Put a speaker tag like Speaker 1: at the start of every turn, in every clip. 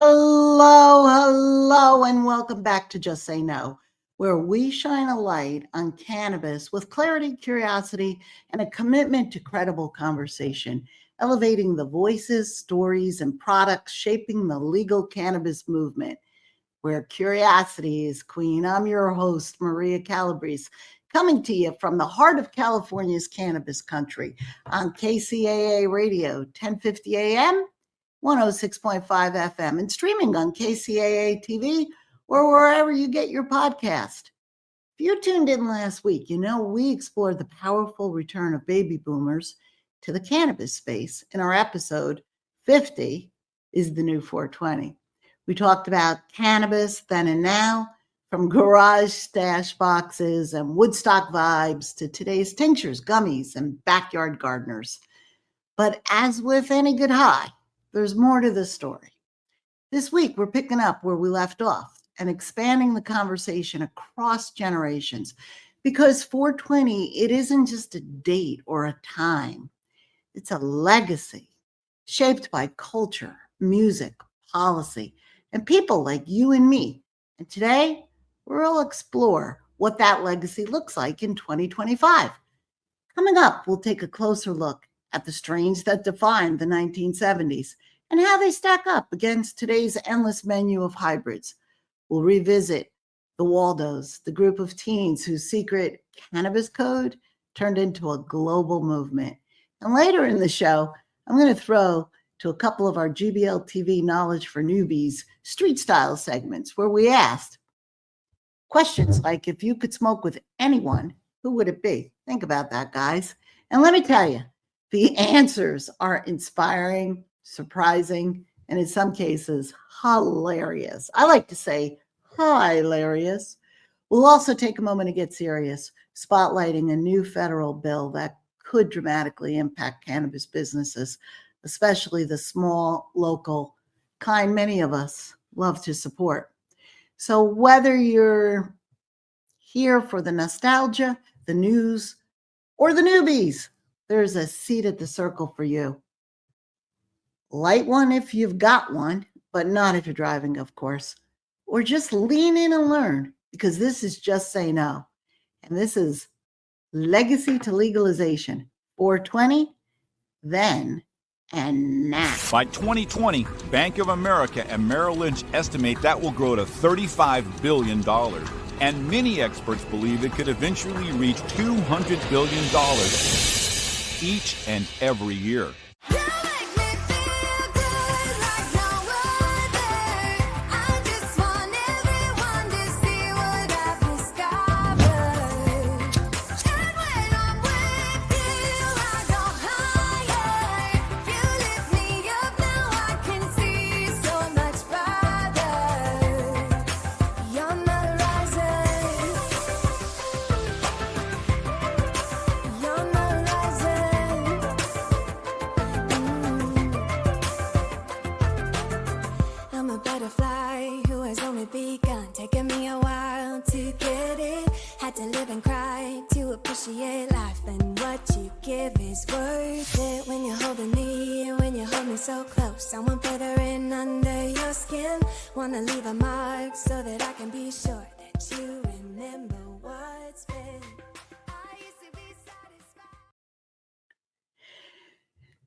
Speaker 1: Hello, and welcome back to Just Say No, where we shine a light on cannabis with clarity, curiosity, and a commitment to credible conversation, elevating the voices, stories, and products shaping the legal cannabis movement, where curiosity is queen. I'm your host, Maria Calabrese, coming to you from the heart of California's cannabis country on KCAA Radio, 1050 AM 106.5 FM, and streaming on KCAA TV or wherever you get your podcast. If you tuned in last week, you know we explored the powerful return of baby boomers to the cannabis space in our episode 50 is the new 420. We talked about cannabis then and now, from garage stash boxes and Woodstock vibes to today's tinctures, gummies, and backyard gardeners. But as with any good high, there's more to the story. This week, we're picking up where we left off and expanding the conversation across generations because 420, it isn't just a date or a time. It's a legacy shaped by culture, music, policy, and people like you and me. And today, we'll explore what that legacy looks like in 2025. Coming up, we'll take a closer look at the strains that defined the 1970s and how they stack up against today's endless menu of hybrids. We'll revisit the Waldos, the group of teens whose secret cannabis code turned into a global movement. And later in the show, I'm going to throw to a couple of our GBL TV Knowledge for Newbies street style segments where we asked questions like, if you could smoke with anyone, who would it be? Think about that, guys. And let me tell you, the answers are inspiring, surprising, and in some cases, hilarious. I like to say hilarious. We'll also take a moment to get serious, spotlighting a new federal bill that could dramatically impact cannabis businesses, especially the small, local kind many of us love to support. So whether you're here for the nostalgia, the news, or the newbies, there's a seat at the circle for you. Light one if you've got one, but not if you're driving, of course. Or just lean in and learn, because this is Just Say No. And this is Legacy to Legalization, 420, then and now.
Speaker 2: By 2020, Bank of America and Merrill Lynch estimate that will grow to $35 billion. And many experts believe it could eventually reach $200 billion each and every year.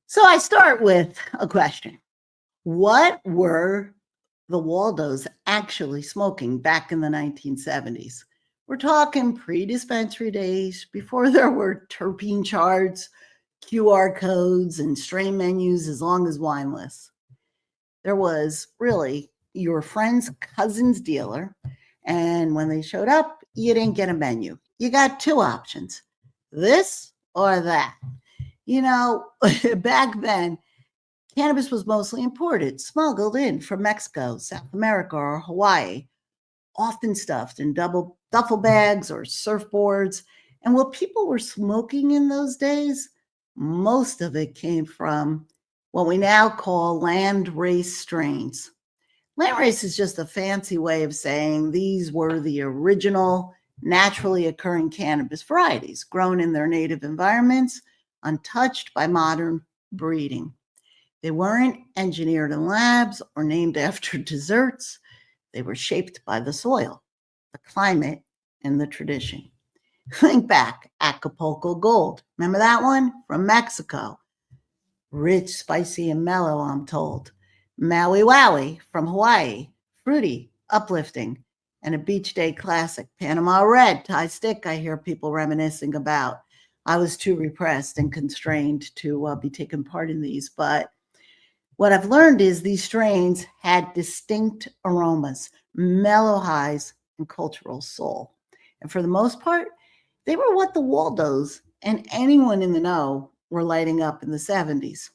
Speaker 1: So I start with a question. What were the Waldos actually smoking back in the 1970s? We're talking pre-dispensary days, before there were terpene charts, QR codes, and strain menus as long as wine lists. There was really your friend's cousin's dealer, and when they showed up, you didn't get a menu. You got two options, this or that. You know, back then, cannabis was mostly imported, smuggled in from Mexico, South America, or Hawaii, often stuffed in duffel bags or surfboards. And what people were smoking in those days, most of it came from what we now call landrace strains. Landrace is just a fancy way of saying these were the original naturally occurring cannabis varieties grown in their native environments, untouched by modern breeding. They weren't engineered in labs or named after desserts. They were shaped by the soil, the climate, and the tradition. Think back, Acapulco Gold. Remember that one? From Mexico. Rich, spicy, and mellow, I'm told. Maui Wowie from Hawaii. Fruity, uplifting, and a beach day classic. Panama Red, Thai Stick, I hear people reminiscing about. I was too repressed and constrained to be taking part in these, but what I've learned is these strains had distinct aromas, mellow highs, and cultural soul. And for the most part, they were what the Waldos and anyone in the know were lighting up in the 70s.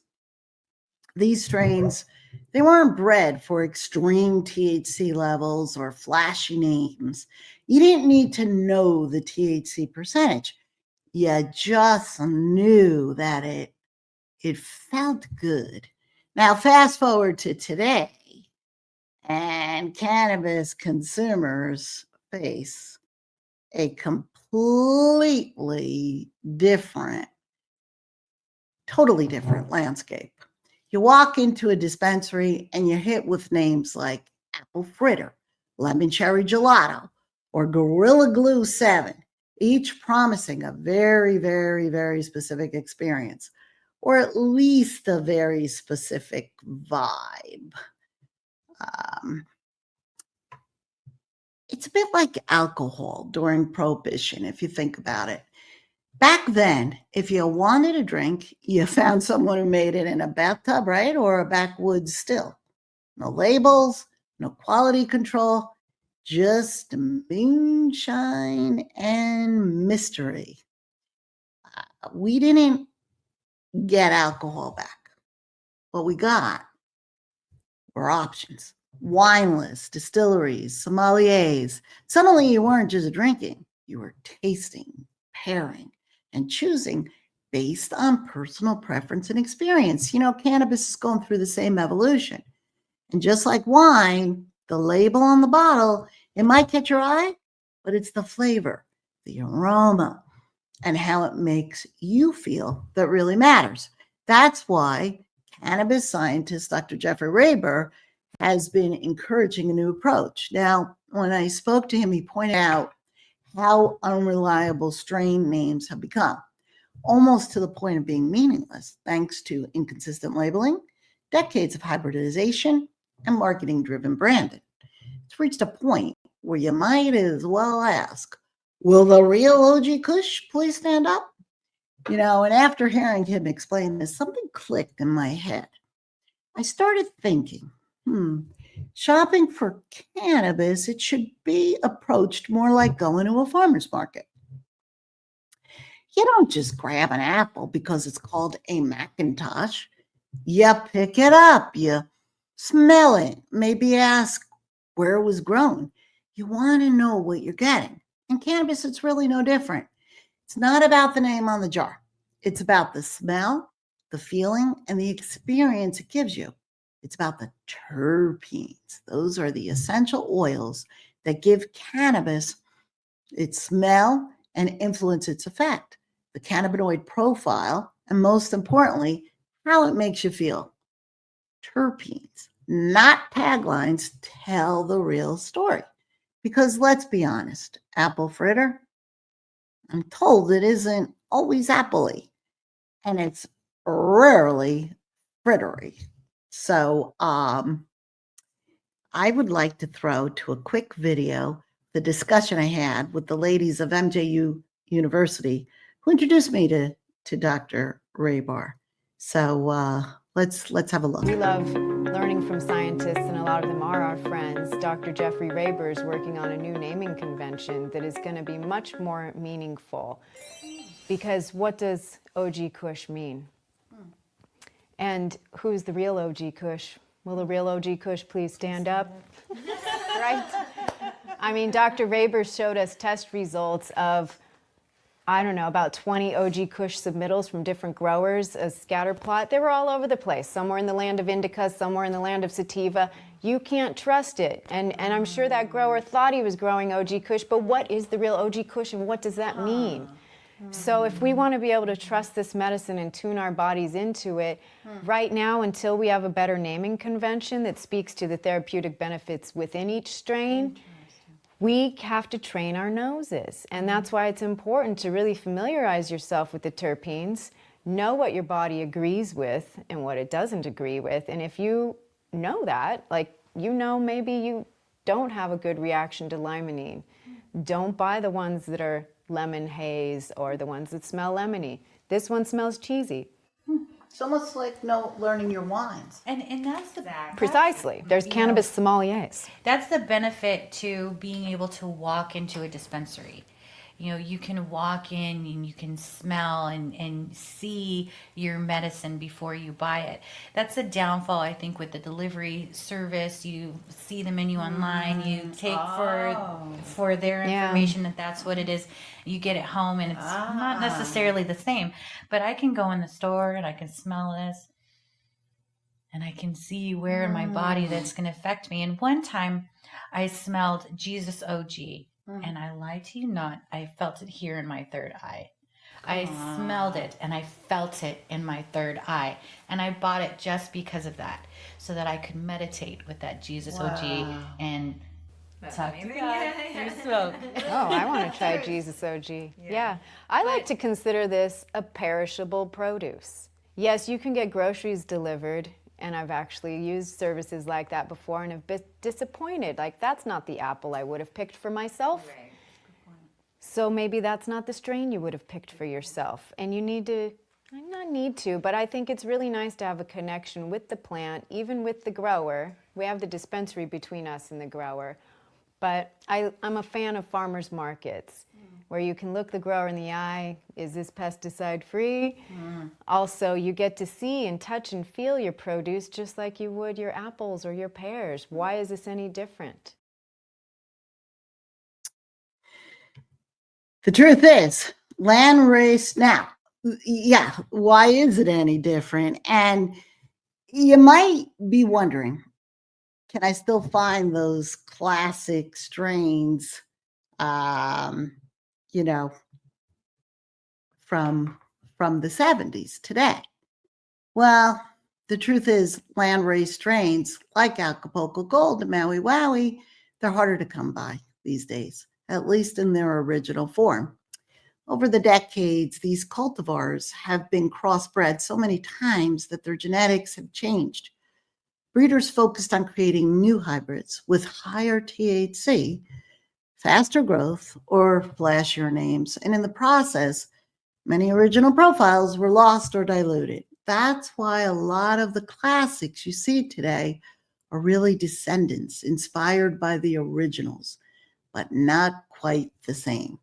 Speaker 1: These strains, they weren't bred for extreme THC levels or flashy names. You didn't need to know the THC percentage. You just knew that it felt good. Now, fast forward to today, and cannabis consumers face a completely different, totally different landscape. You walk into a dispensary and you're hit with names like Apple Fritter, Lemon Cherry Gelato, or Gorilla Glue 7, each promising a very, very, very specific experience, or at least a very specific vibe. It's a bit like alcohol during Prohibition, if you think about it. Back then, if you wanted a drink, you found someone who made it in a bathtub, right? Or a backwoods still. No labels, no quality control, just moonshine and mystery. We didn't get alcohol back. What we got were options. Wine lists, distilleries, sommeliers. Suddenly you weren't just drinking, you were tasting, pairing, and choosing based on personal preference and experience. You know, cannabis is going through the same evolution. And just like wine, the label on the bottle, it might catch your eye, but it's the flavor, the aroma, and how it makes you feel that really matters. That's why cannabis scientist Dr. Jeffrey Raber has been encouraging a new approach. Now, when I spoke to him, he pointed out how unreliable strain names have become, almost to the point of being meaningless, thanks to inconsistent labeling, decades of hybridization, and marketing-driven branding. It's reached a point where you might as well ask, will the real OG Kush please stand up? You know, and after hearing him explain this, something clicked in my head. I started thinking, shopping for cannabis, it should be approached more like going to a farmer's market. You don't just grab an apple because it's called a Macintosh. You pick it up, you smell it, maybe ask where it was grown. You want to know what you're getting. In cannabis, it's really no different. It's not about the name on the jar. It's about the smell, the feeling, and the experience it gives you. It's about the terpenes. Those are the essential oils that give cannabis its smell and influence its effect, the cannabinoid profile, and most importantly, how it makes you feel. Terpenes, not taglines, tell the real story. Because let's be honest, apple fritter, I'm told it isn't always apple-y, and it's rarely frittery. So I would like to throw to a quick video the discussion I had with the ladies of MJU University who introduced me to Dr. Raber. So let's have a look.
Speaker 3: We love learning from scientists, and a lot of them are our friends. Dr. Jeffrey Raber is working on a new naming convention that is going to be much more meaningful. Because what does OG Kush mean? And who's the real OG Kush? Will the real OG Kush please stand up? Right? I mean, Dr. Raber showed us test results of, I don't know, about 20 OG Kush submittals from different growers, a scatter plot. They were all over the place. Some were in the land of indica, some were in the land of sativa. You can't trust it. And I'm sure that grower thought he was growing OG Kush, but what is the real OG Kush and what does that mean? So if we want to be able to trust this medicine and tune our bodies into it, right now, until we have a better naming convention that speaks to the therapeutic benefits within each strain, we have to train our noses. And that's why it's important to really familiarize yourself with the terpenes, know what your body agrees with and what it doesn't agree with. And if you know that, like, maybe you don't have a good reaction to limonene, don't buy the ones that are lemon haze or the ones that smell lemony. This one smells cheesy.
Speaker 1: It's almost like learning your wines.
Speaker 4: And that's the
Speaker 3: Precisely. There's cannabis sommeliers.
Speaker 4: That's the benefit to being able to walk into a dispensary. You can walk in and you can smell and see your medicine before you buy it. That's the downfall, I think, with the delivery service. You see the menu online, you take for their information that that's what it is. You get it home and it's not necessarily the same. But I can go in the store and I can smell this and I can see where in my body that's going to affect me. And one time I smelled Jesus OG. And I lie to you not, I felt it here in my third eye. I smelled it and I felt it in my third eye. And I bought it just because of that, so that I could meditate with that Jesus OG and talk to God through smoke.
Speaker 3: Oh, I want to try Jesus OG. Yeah. I like to consider this a perishable produce. Yes, you can get groceries delivered, and I've actually used services like that before and have been disappointed. Like, that's not the apple I would have picked for myself. Right. So maybe that's not the strain you would have picked for yourself. And you need to, not need to, but I think it's really nice to have a connection with the plant, even with the grower. We have the dispensary between us and the grower. But I'm a fan of farmers markets, where you can look the grower in the eye. Is this pesticide free? Also, you get to see and touch and feel your produce just like you would your apples or your pears. Why is this any different?
Speaker 1: The truth is, landrace now, why is it any different? And you might be wondering, can I still find those classic strains, from the 70s today? Well, the truth is, landrace strains like Acapulco Gold and Maui Wowie, they're harder to come by these days, at least in their original form. Over the decades, these cultivars have been crossbred so many times that their genetics have changed. Breeders focused on creating new hybrids with higher THC, faster growth, or flashier names. And in the process, many original profiles were lost or diluted. That's why a lot of the classics you see today are really descendants inspired by the originals, but not quite the same.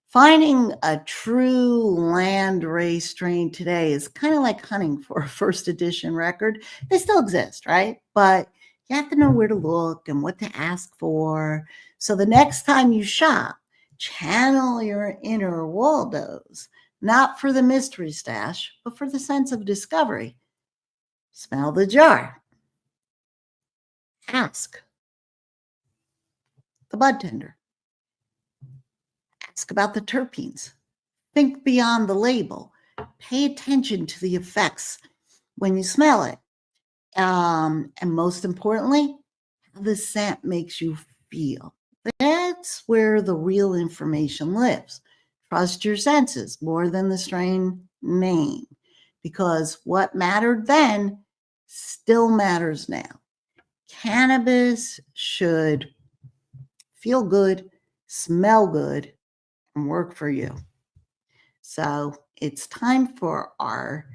Speaker 1: Finding a true landrace strain today is kind of like hunting for a first edition record. They still exist, right? But you have to know where to look and what to ask for. So the next time you shop, channel your inner Waldos, not for the mystery stash, but for the sense of discovery. Smell the jar. Ask the bud tender. Ask about the terpenes. Think beyond the label. Pay attention to the effects when you smell it. And most importantly, how the scent makes you feel. That's where the real information lives. Trust your senses more than the strain name, because what mattered then still matters now. Cannabis should feel good, smell good, and work for you. So it's time for our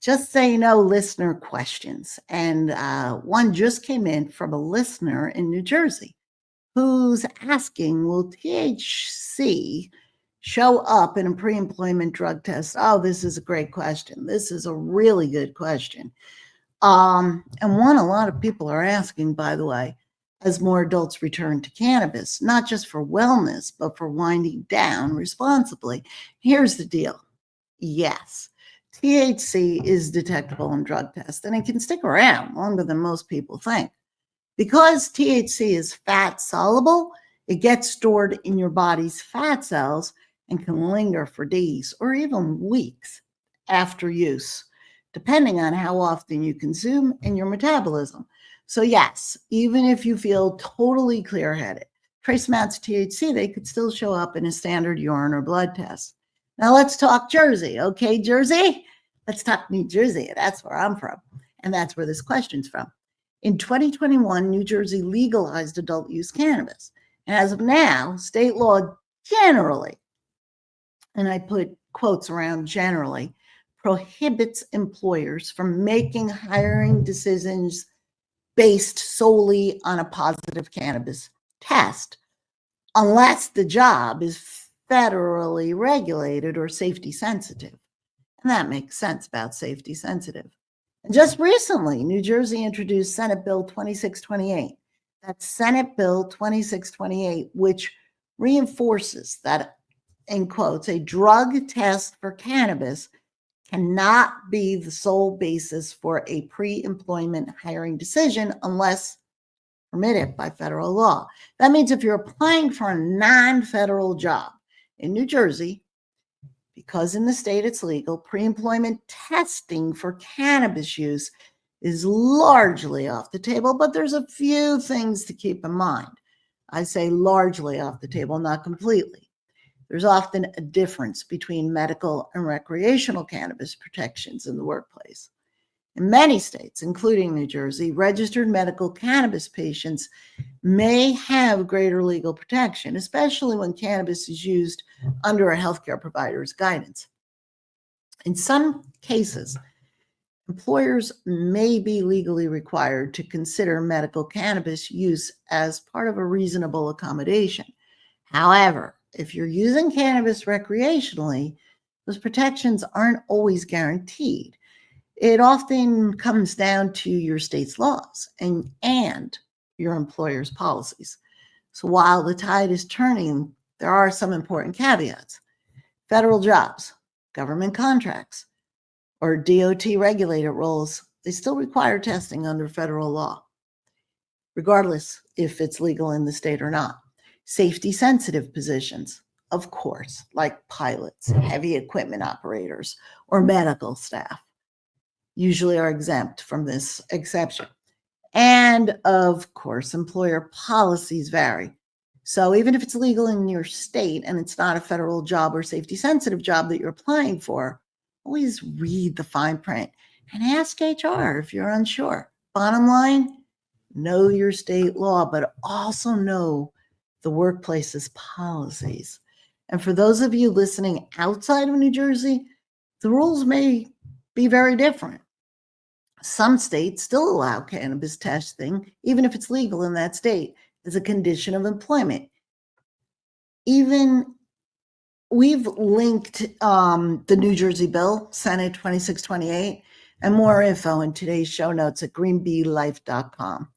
Speaker 1: Just Say No listener questions. And one just came in from a listener in New Jersey who's asking, will THC show up in a pre-employment drug test? Oh, this is a great question. This is a really good question. And one a lot of people are asking, by the way, as more adults return to cannabis, not just for wellness, but for winding down responsibly. Here's the deal. Yes, THC is detectable in drug tests, and it can stick around longer than most people think. Because THC is fat soluble, it gets stored in your body's fat cells and can linger for days or even weeks after use, depending on how often you consume and your metabolism. So yes, even if you feel totally clear-headed, trace amounts of THC, they could still show up in a standard urine or blood test. Now let's talk Jersey. Okay, Jersey? Let's talk New Jersey. That's where I'm from. And that's where this question's from. In 2021, New Jersey legalized adult use cannabis. And as of now, state law generally, and I put quotes around generally, prohibits employers from making hiring decisions based solely on a positive cannabis test, unless the job is federally regulated or safety sensitive. And that makes sense about safety sensitive. And just recently, New Jersey introduced Senate Bill 2628. That's Senate Bill 2628, which reinforces that, in quotes, a drug test for cannabis cannot be the sole basis for a pre-employment hiring decision unless permitted by federal law. That means if you're applying for a non-federal job in New Jersey, because in the state it's legal, pre-employment testing for cannabis use is largely off the table, but there's a few things to keep in mind. I say largely off the table, not completely. There's often a difference between medical and recreational cannabis protections in the workplace. In many states, including New Jersey, registered medical cannabis patients may have greater legal protection, especially when cannabis is used under a healthcare provider's guidance. In some cases, employers may be legally required to consider medical cannabis use as part of a reasonable accommodation. However, if you're using cannabis recreationally, those protections aren't always guaranteed. It often comes down to your state's laws and your employer's policies. So while the tide is turning, there are some important caveats. Federal jobs, government contracts, or DOT regulated roles, they still require testing under federal law, regardless if it's legal in the state or not. Safety sensitive positions, of course, like pilots, heavy equipment operators, or medical staff, usually are exempt from this exception. And of course, employer policies vary. So even if it's legal in your state and it's not a federal job or safety sensitive job that you're applying for, always read the fine print and ask HR if you're unsure. Bottom line, know your state law, but also know the workplace's policies. And for those of you listening outside of New Jersey, the rules may be very different. Some states still allow cannabis testing, even if it's legal in that state, as a condition of employment. Even we've linked the New Jersey bill, Senate 2628, and more info in today's show notes at greenbeelife.com.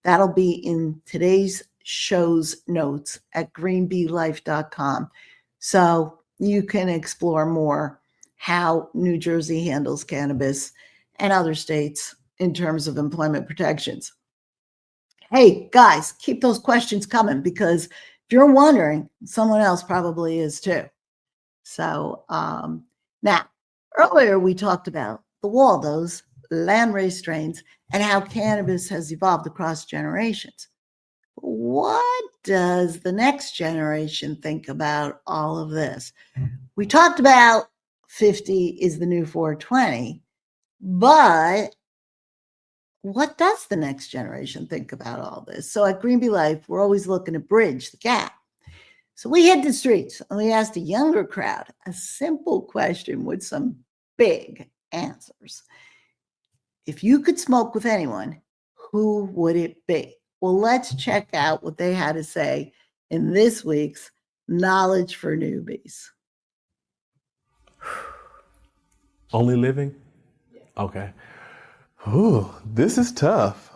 Speaker 1: That'll be in today's show's notes at greenbeelife.com. So you can explore more how New Jersey handles cannabis and other states in terms of employment protections. Hey, guys, keep those questions coming because if you're wondering, someone else probably is too. So now, earlier we talked about the Waldos, landrace strains, and how cannabis has evolved across generations. What does the next generation think about all of this? We talked about 50 is the new 420, but what does the next generation think about all this? So at Green Bee Life, we're always looking to bridge the gap. So we hit the streets and we asked a younger crowd a simple question with some big answers. If you could smoke with anyone, who would it be? Well, let's check out what they had to say in this week's Knowledge for Newbies.
Speaker 5: Only living? Okay. Ooh, this is tough.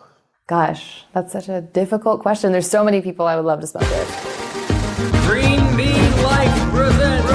Speaker 6: Gosh, that's such a difficult question. There's so many people I would love to smoke with.
Speaker 7: Green Bee Life presents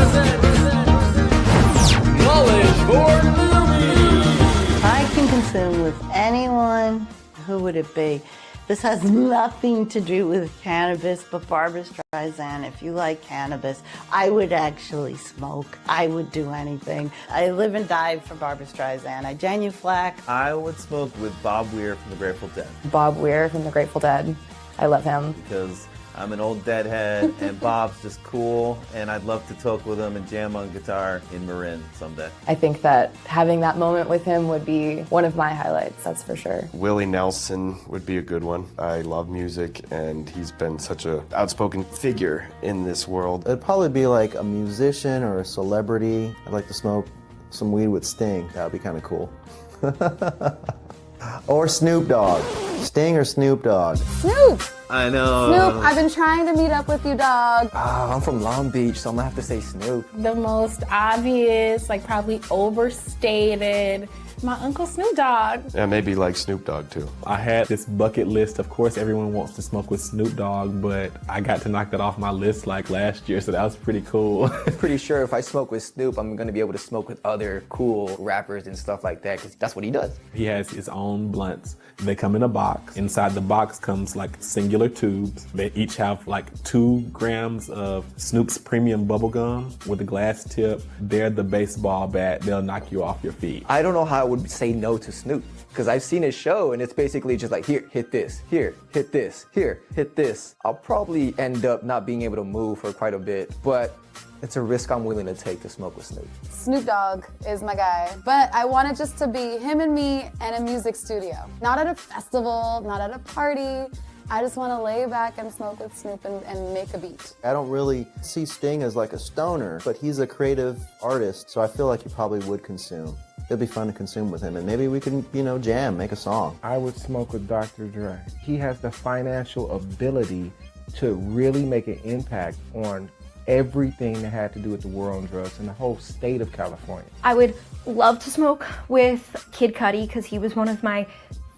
Speaker 7: Knowledge for Newbies.
Speaker 1: I can consume with anyone, who would it be? This has nothing to do with cannabis, but Barbra Streisand, if you like cannabis, I would actually smoke. I would do anything. I live and die for Barbra Streisand. I genuflect.
Speaker 8: I would smoke with Bob Weir from the Grateful Dead
Speaker 6: Bob Weir from the Grateful Dead. I love him.
Speaker 8: because I'm an old deadhead and Bob's just cool and I'd love to talk with him and jam on guitar in Marin someday.
Speaker 6: I think that having that moment with him would be one of my highlights, that's for sure.
Speaker 9: Willie Nelson would be a good one. I love music, and he's been such an outspoken figure in this world.
Speaker 10: It'd probably be like a musician or a celebrity. I'd like to smoke some weed with Sting. That would be kind of cool. Or Snoop Dogg. Sting or Snoop Dogg?
Speaker 6: Snoop!
Speaker 8: I know.
Speaker 6: Snoop, I've been trying to meet up with you, dog.
Speaker 10: I'm from Long Beach, so I'm gonna have to say Snoop.
Speaker 11: The most obvious, like probably overstated, my Uncle Snoop Dogg.
Speaker 9: Yeah, maybe like Snoop Dogg too.
Speaker 5: I had this bucket list. Of course, everyone wants to smoke with Snoop Dogg, but I got to knock that off my list like last year, so that was pretty cool.
Speaker 10: Pretty sure if I smoke with Snoop, I'm gonna be able to smoke with other cool rappers and stuff like that, because that's what he does.
Speaker 5: He has his own blunts. They come in a box. Inside the box comes like singular tubes. They each have like 2 grams of Snoop's premium bubble gum with a glass tip. They're the baseball bat. They'll knock you off your feet.
Speaker 10: I don't know how I would say no to Snoop, because I've seen his show and it's basically just like, here, hit this, here, hit this, here, hit this. I'll probably end up not being able to move for quite a bit, but it's a risk I'm willing to take to smoke with Snoop.
Speaker 12: Snoop Dogg is my guy, but I want it just to be him and me in a music studio. Not at a festival, not at a party. I just want to lay back and smoke with Snoop and make a beat.
Speaker 10: I don't really see Sting as like a stoner, but he's a creative artist, so I feel like he probably would consume. It'd be fun to consume with him, and maybe we can, jam, make a song.
Speaker 13: I would smoke with Dr. Dre. He has the financial ability to really make an impact on everything that had to do with the war on drugs in the whole state of California.
Speaker 14: I would love to smoke with Kid Cudi because he was one of my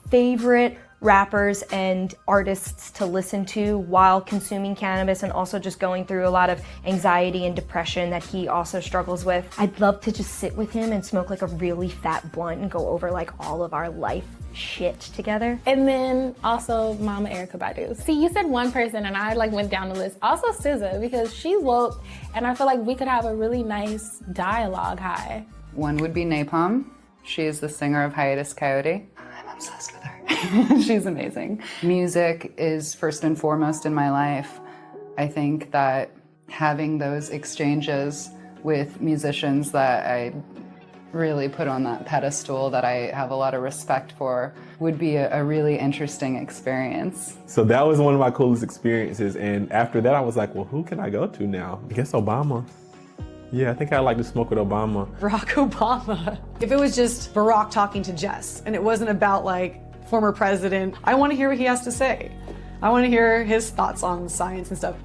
Speaker 14: favorite rappers and artists to listen to while consuming cannabis, and also just going through a lot of anxiety and depression that he also struggles with. I'd love to just sit with him and smoke like a really fat blunt and go over like all of our life shit together.
Speaker 11: And then also Mama Erykah Badu. See, you said one person and I like went down the list. Also SZA, because she's woke and I feel like we could have a really nice dialogue high.
Speaker 15: One would be Napalm. She is the singer of Hiatus Coyote. I'm obsessed with her. She's amazing. Music is first and foremost in my life. I think that having those exchanges with musicians that I really put on that pedestal, that I have a lot of respect for, would be a really interesting experience.
Speaker 5: So that was one of my coolest experiences, and after that I was like, well, who can I go to now? I guess Obama. Yeah, I think I'd like to smoke with Obama.
Speaker 16: Barack Obama. If it was just Barack talking to Jess and it wasn't about like former president, I want to hear what he has to say. I want to hear his thoughts on science and stuff.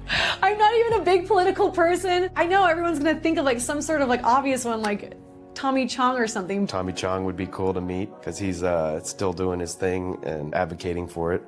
Speaker 16: I'm not even a big political person. I know everyone's gonna think of like some sort of like obvious one, like Tommy Chong or something.
Speaker 9: Tommy Chong would be cool to meet because he's still doing his thing and advocating for it.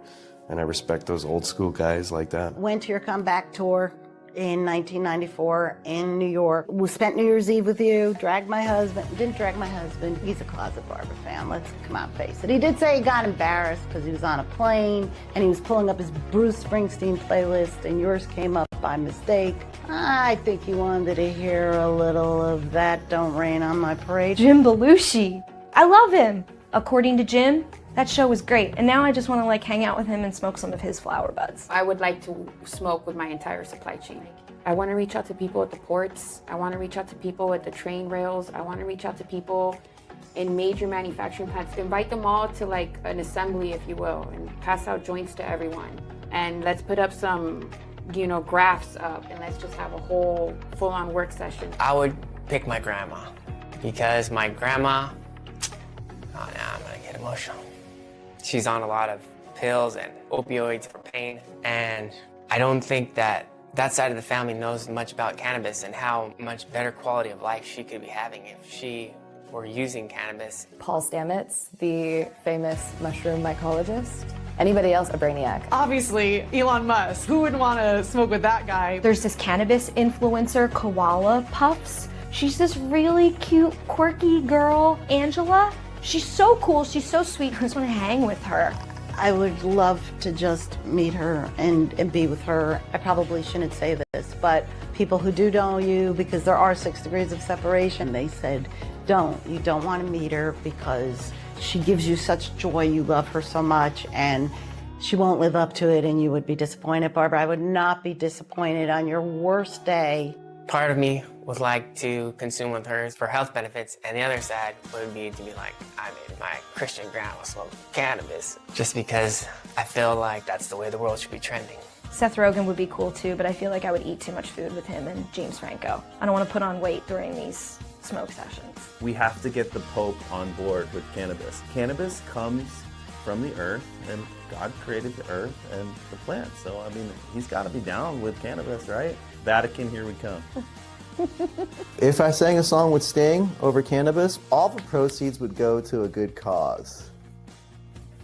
Speaker 9: And I respect those old school guys like that.
Speaker 1: Went to your comeback tour in 1994 in New York. We spent New Year's Eve with you, didn't drag my husband. He's a closet Barbra fan, let's come out and face it. He did say he got embarrassed because he was on a plane and he was pulling up his Bruce Springsteen playlist and yours came up by mistake. I think he wanted to hear a little of That Don't Rain on My Parade.
Speaker 14: Jim Belushi. I love him. According to Jim, that show was great, and now I just want to like hang out with him and smoke some of his flower buds.
Speaker 17: I would like to smoke with my entire supply chain. I want to reach out to people at the ports. I want to reach out to people at the train rails. I want to reach out to people in major manufacturing plants. Invite them all to like an assembly, if you will, and pass out joints to everyone. And let's put up some, graphs up, and let's just have a whole full-on work session.
Speaker 18: I would pick my grandma, because my grandma, oh now I'm gonna get emotional. She's on a lot of pills and opioids for pain, and I don't think that side of the family knows much about cannabis and how much better quality of life she could be having if she were using cannabis.
Speaker 6: Paul Stamets, the famous mushroom mycologist. Anybody else a brainiac?
Speaker 16: Obviously, Elon Musk. Who wouldn't want to smoke with that guy?
Speaker 14: There's this cannabis influencer, Koala Puffs. She's this really cute, quirky girl, Angela. She's so cool, she's so sweet. I just want to hang with her.
Speaker 1: I would love to just meet her and be with her. I probably shouldn't say this, but people who do know you, because there are 6 degrees of separation, they said, you don't want to meet her because she gives you such joy, you love her so much, and she won't live up to it and you would be disappointed. Barbara, I would not be disappointed on your worst day.
Speaker 18: Part of me would like to consume with her for health benefits, and the other side would be to be like, I made my Christian grandma smoke cannabis, just because I feel like that's the way the world should be trending.
Speaker 14: Seth Rogen would be cool too, but I feel like I would eat too much food with him and James Franco. I don't want to put on weight during these smoke sessions.
Speaker 8: We have to get the Pope on board with cannabis. Cannabis comes from the earth, and God created the earth and the plant. So, I mean, he's got to be down with cannabis, right? Vatican, here we come.
Speaker 19: If I sang a song with Sting over cannabis, all the proceeds would go to a good cause.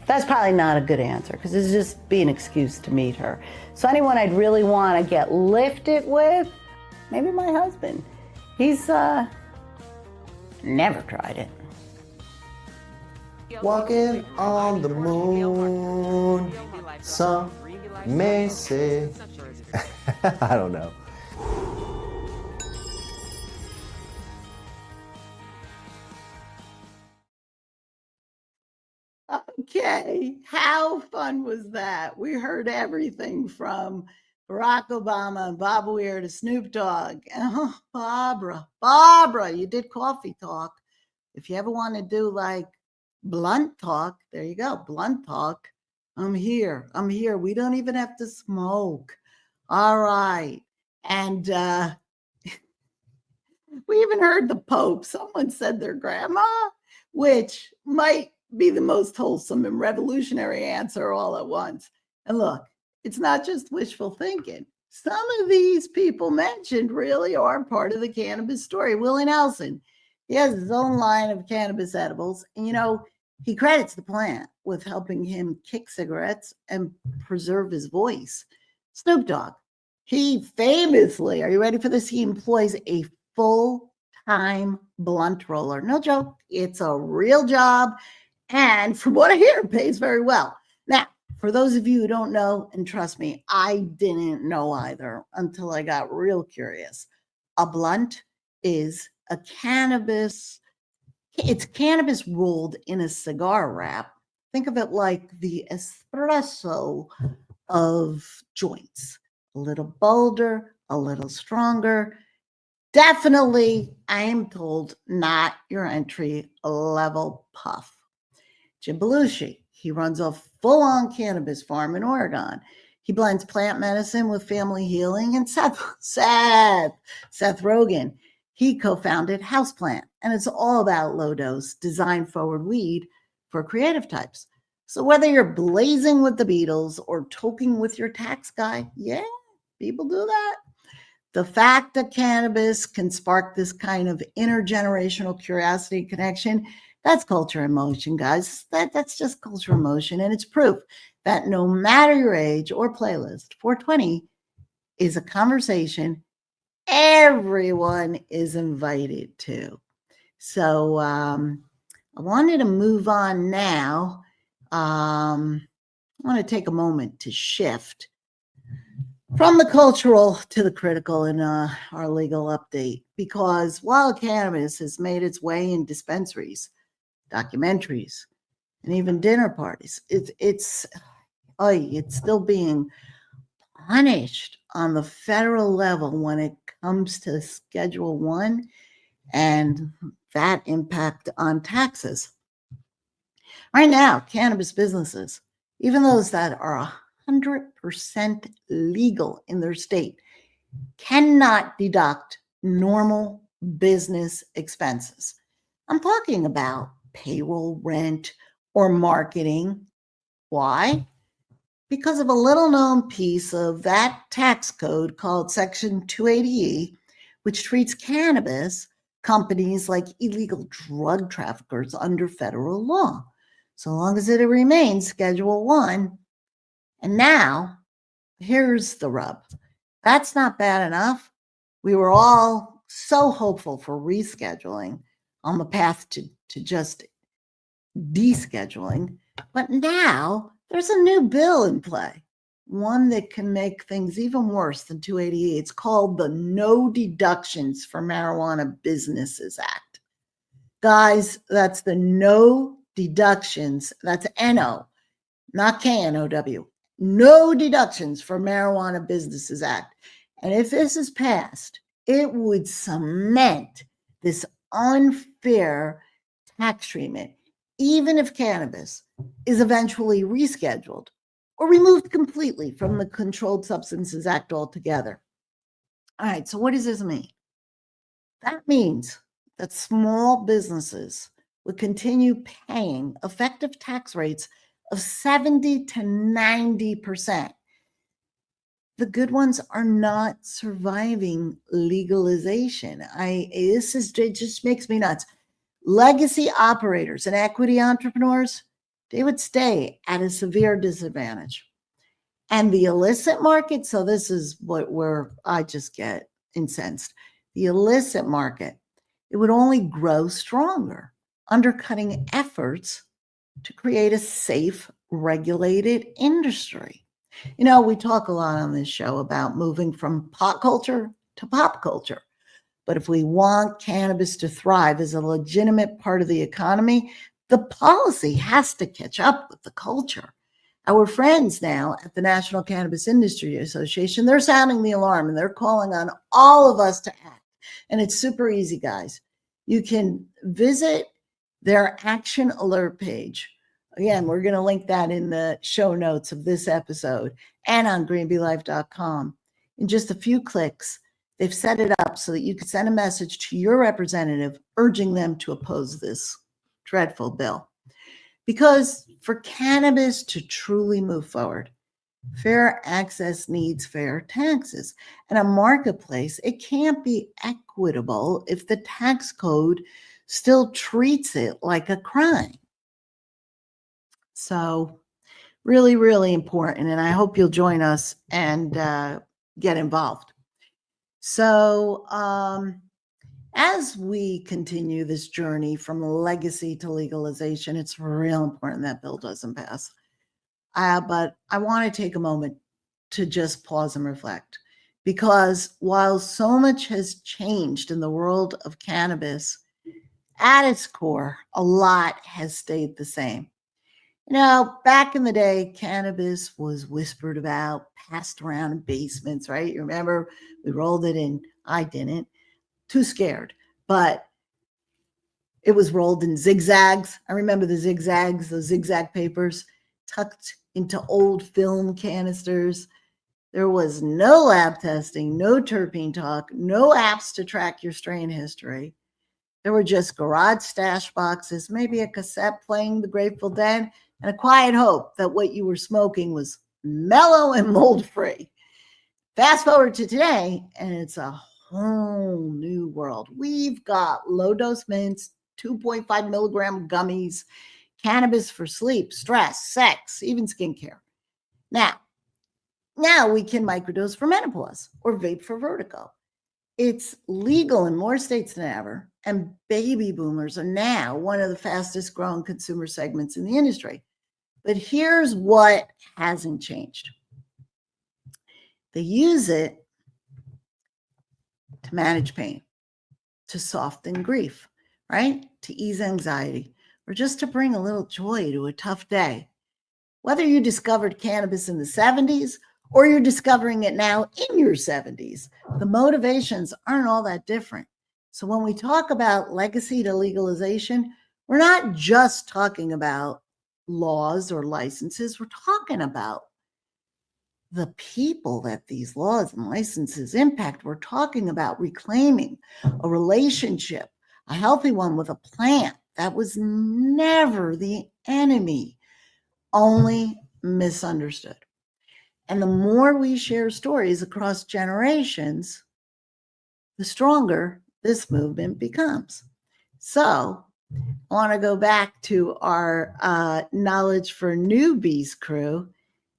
Speaker 1: That's probably not a good answer because it's just be an excuse to meet her. So anyone I'd really want to get lifted with, maybe my husband. He's never tried it.
Speaker 19: Walking on the moon, some may say. I don't know.
Speaker 1: Okay, how fun was that? We heard everything from Barack Obama and Bob Weir to Snoop Dogg. Oh, Barbara, you did coffee talk. If you ever want to do like blunt talk, there you go, blunt talk. I'm here. We don't even have to smoke. All right. And we even heard the Pope. Someone said their grandma, which might be the most wholesome and revolutionary answer all at once. And look, it's not just wishful thinking. Some of these people mentioned really are part of the cannabis story. Willie Nelson, he has his own line of cannabis edibles. And, you know, he credits the plant with helping him kick cigarettes and preserve his voice. Snoop Dogg, he famously, are you ready for this? He employs a full-time blunt roller. No joke. It's a real job. And from what I hear, it pays very well. Now, for those of you who don't know, and trust me, I didn't know either until I got real curious. A blunt is a cannabis, it's cannabis rolled in a cigar wrap. Think of it like the espresso of joints. A little bolder, a little stronger. Definitely, I am told, not your entry level puff. Jim Belushi, he runs a full-on cannabis farm in Oregon. He blends plant medicine with family healing. And Seth Rogen, he co-founded Houseplant, and it's all about low-dose, design-forward weed for creative types. So whether you're blazing with the Beatles or toking with your tax guy, yeah, people do that. The fact that cannabis can spark this kind of intergenerational curiosity connection, that's culture in motion, guys. That's just culture in motion. And it's proof that no matter your age or playlist, 420 is a conversation everyone is invited to. So I wanted to move on now. I want to take a moment to shift from the cultural to the critical in our legal update, because while cannabis has made its way in dispensaries, documentaries, and even dinner parties, it's still being punished on the federal level when it comes to Schedule I and that impact on taxes. Right now, cannabis businesses, even those that are 100% legal in their state, cannot deduct normal business expenses. I'm talking about payroll, rent, or marketing. Why? Because of a little known piece of that tax code called Section 280E, which treats cannabis companies like illegal drug traffickers under federal law, so long as it remains Schedule I. And now, here's the rub. That's not bad enough. We were all so hopeful for rescheduling on the path to just descheduling. But now There's a new bill in play, one that can make things even worse than 280E. It's called the No Deductions for Marijuana Businesses Act. Guys, that's the No Deductions, that's N-O, not K-N-O-W. No Deductions for Marijuana Businesses Act. And if this is passed, it would cement this unfair tax treatment, even if cannabis is eventually rescheduled or removed completely from the Controlled Substances Act altogether. All right, so what does this mean? That means that small businesses would continue paying effective tax rates of 70 to 90%. The good ones are not surviving legalization. It just makes me nuts. Legacy operators and equity entrepreneurs, they would stay at a severe disadvantage. And the illicit market, so this is where I just get incensed. The illicit market, it would only grow stronger, undercutting efforts to create a safe, regulated industry. You know, we talk a lot on this show about moving from pot culture to pop culture. But if we want cannabis to thrive as a legitimate part of the economy, the policy has to catch up with the culture. Our friends now at the National Cannabis Industry Association, they're sounding the alarm and they're calling on all of us to act. And it's super easy, guys. You can visit their action alert page. Again, we're going to link that in the show notes of this episode and on greenbeelife.com. In just a few clicks, they've set it up so that you can send a message to your representative urging them to oppose this dreadful bill. Because for cannabis to truly move forward, fair access needs fair taxes. And a marketplace, it can't be equitable if the tax code still treats it like a crime. So really, really important. And I hope you'll join us and get involved. So as we continue this journey from legacy to legalization, it's real important that bill doesn't pass. But I want to take a moment to just pause and reflect, because while so much has changed in the world of cannabis, at its core, a lot has stayed the same. You know, back in the day, cannabis was whispered about, passed around in basements, right? You remember we rolled it in, I didn't, too scared, but it was rolled in zigzags. I remember the zigzags, those zigzag papers tucked into old film canisters. There was no lab testing, no terpene talk, no apps to track your strain history. There were just garage stash boxes, maybe a cassette playing the Grateful Dead, and a quiet hope that what you were smoking was mellow and mold-free. Fast forward to today, and it's a whole new world. We've got low-dose mints, 2.5 milligram gummies, cannabis for sleep, stress, sex, even skincare. Now we can microdose for menopause or vape for vertigo. It's legal in more states than ever, and baby boomers are now one of the fastest growing consumer segments in the industry. But here's what hasn't changed. They use it to manage pain, to soften grief, right? To ease anxiety, or just to bring a little joy to a tough day. Whether you discovered cannabis in the 70s or you're discovering it now in your 70s, the motivations aren't all that different. So when we talk about legacy to legalization, we're not just talking about laws or licenses. We're talking about the people that these laws and licenses impact. We're talking about reclaiming a relationship, a healthy one with a plant that was never the enemy, only misunderstood. And the more we share stories across generations, the stronger this movement becomes. So I want to go back to our Knowledge for Newbies crew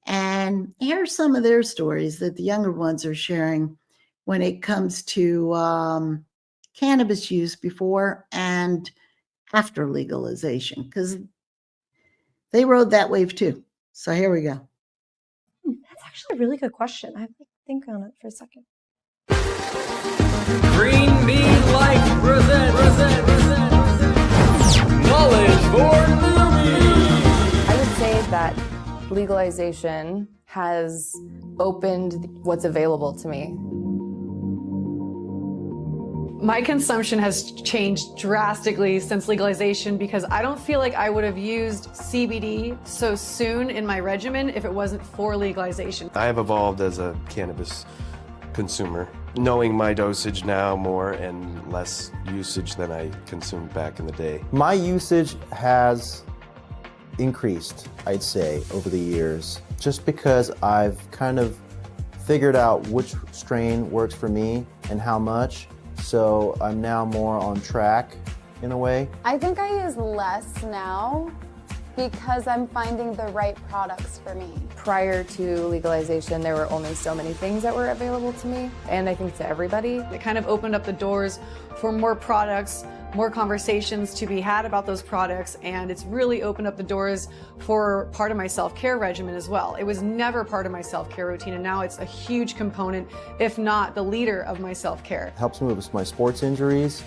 Speaker 1: and hear some of their stories that the younger ones are sharing when it comes to cannabis use before and after legalization, because they rode that wave too. So here we go.
Speaker 14: That's actually a really good question. I have to think on it for a second.
Speaker 7: Green Bean Life presents Knowledge for Newbies.
Speaker 6: I would say that legalization has opened what's available to me.
Speaker 16: My consumption has changed drastically since legalization because I don't feel like I would have used CBD so soon in my regimen if it wasn't for legalization.
Speaker 9: I have evolved as a cannabis consumer, knowing my dosage now more and less usage than I consumed back in the day.
Speaker 19: My usage has increased, I'd say, over the years, just because I've kind of figured out which strain works for me and how much. So I'm now more on track in a way.
Speaker 12: I think I use less now because I'm finding the right products for me.
Speaker 6: Prior to legalization, there were only so many things that were available to me, and I think to everybody.
Speaker 16: It kind of opened up the doors for more products, more conversations to be had about those products, and it's really opened up the doors for part of my self-care regimen as well. It was never part of my self-care routine, and now it's a huge component, if not the leader of my self-care.
Speaker 19: It helps me with my sports injuries.